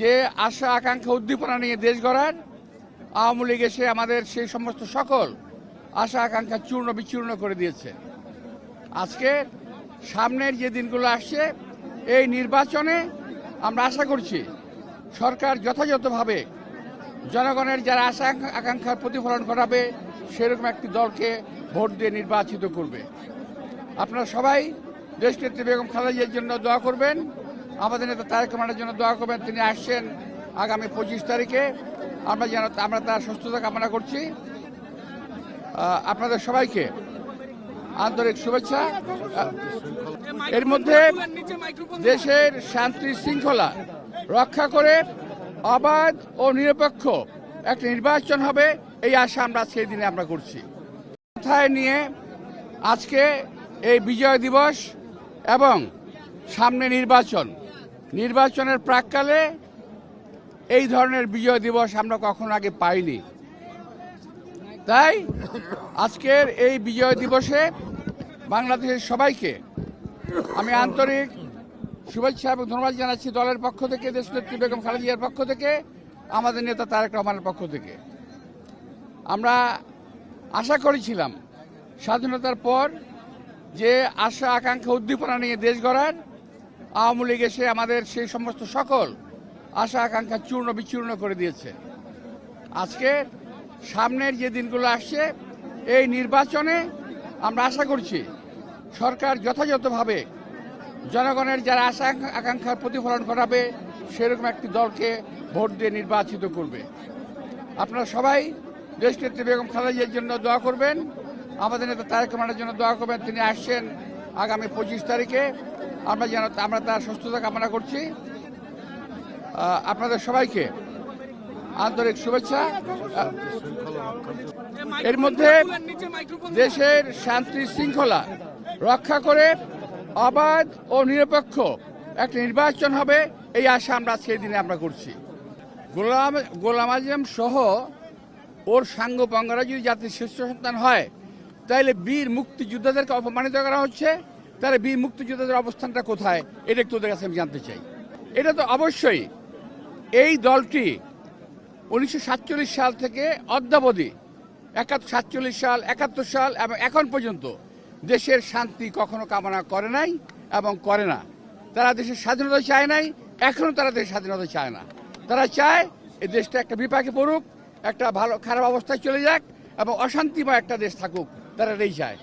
যে আশা আকাঙ্ক্ষা উদ্দীপনা নিয়ে দেশ গড়ার আওয়ামী লীগ এসে আমাদের সেই সমস্ত সকল আশা আকাঙ্ক্ষা চূর্ণ বিচূর্ণ করে দিয়েছে। আজকে সামনের যে দিনগুলো আসছে এই নির্বাচনে আমরা আশা করছি সরকার যথাযথভাবে জনগণের যারা আশা আকাঙ্ক্ষার প্রতিফলন ঘটাবে সেরকম একটি দলকে ভোট দিয়ে নির্বাচিত করবে। আপনারা সবাই দেশনেত্রী বেগম খালেদা জিয়ার জন্য দোয়া করবেন, আমাদের নেতা তারেক রহমানের জন্য দোয়া করবেন। তিনি আসছেন আগামী 25 তারিখে, আমরা তার সুস্থতা কামনা করছি। আপনাদের সবাইকে আন্তরিক শুভেচ্ছা। এর মধ্যে দেশের শান্তি শৃঙ্খলা রক্ষা করে অবাধ ও নিরপেক্ষ একটা নির্বাচন হবে এই আশা আমরা সেই দিনে আমরা করছি। মাথায় নিয়ে আজকে এই বিজয় দিবস এবং সামনে নির্বাচনের প্রাক্কালে এই ধরনের বিজয় দিবস আমরা কখনো আগে পাইনি। তাই আজকের এই বিজয় দিবসে বাংলাদেশের সবাইকে আমি আন্তরিক শুভেচ্ছা এবং ধন্যবাদ জানাচ্ছি দলের পক্ষ থেকে, দেশনেত্রী বেগম খালেদা জিয়ার পক্ষ থেকে, আমাদের নেতা তারেক রহমানের পক্ষ থেকে। আমরা আশা করেছিলাম স্বাধীনতার পর যে আশা আকাঙ্ক্ষা উদ্দীপনা নিয়ে দেশ গড়ার আওয়ামী লীগ এসে আমাদের সেই সমস্ত সকল আশা আকাঙ্ক্ষা চূর্ণ বিচূর্ণ করে দিয়েছে। আজকে সামনের যে দিনগুলো আসছে এই নির্বাচনে আমরা আশা করছি সরকার যথাযথভাবে জনগণের যারা আশা আকাঙ্ক্ষার প্রতিফলন ঘটাবে সেরকম একটি দলকে ভোট দিয়ে নির্বাচিত করবে। আপনারা সবাই দেশনেত্রী বেগম খালেদা জিয়ার জন্য দোয়া করবেন, আমাদের নেতা তারেক রহমানের জন্য দোয়া করবেন। তিনি আসছেন আগামী 25 তারিখে, আমরা তার সুস্থতা কামনা করছি। আপনাদের সবাইকে আন্তরিক শুভেচ্ছা। এর মধ্যে দেশের শান্তি শৃঙ্খলা রক্ষা করে অবাধ ও নিরপেক্ষ একটা নির্বাচন হবে এই আশা আমরা সেই দিনে আমরা করছি। গোলাম আজম সহ ওর সাঙ্গপাঙ্গরা যদি জাতির শীর্ষ সন্তান হয় তাইলে বীর মুক্তিযোদ্ধাদেরকে অপমানিত করা হচ্ছে, তাহলে বীর মুক্তিযোদ্ধাদের অবস্থানটা কোথায় এটা একটু ওদের কাছে আমি জানতে চাই। এটা তো অবশ্যই এই দলটি 1947 সাল থেকে অদ্যাবধি 47 সাল 71 সাল এবং এখন পর্যন্ত দেশের শান্তি কখনো কামনা করে নাই এবং করে না। তারা দেশের স্বাধীনতা চায় নাই, এখনো তারা দেশের স্বাধীনতা চায় না। তারা চায় এই দেশটা একটা বিপাকে পড়ুক, একটা খারাপ অবস্থায় চলে যাক এবং অশান্তিময় একটা দেশ থাকুক, তারা এটাই চায়।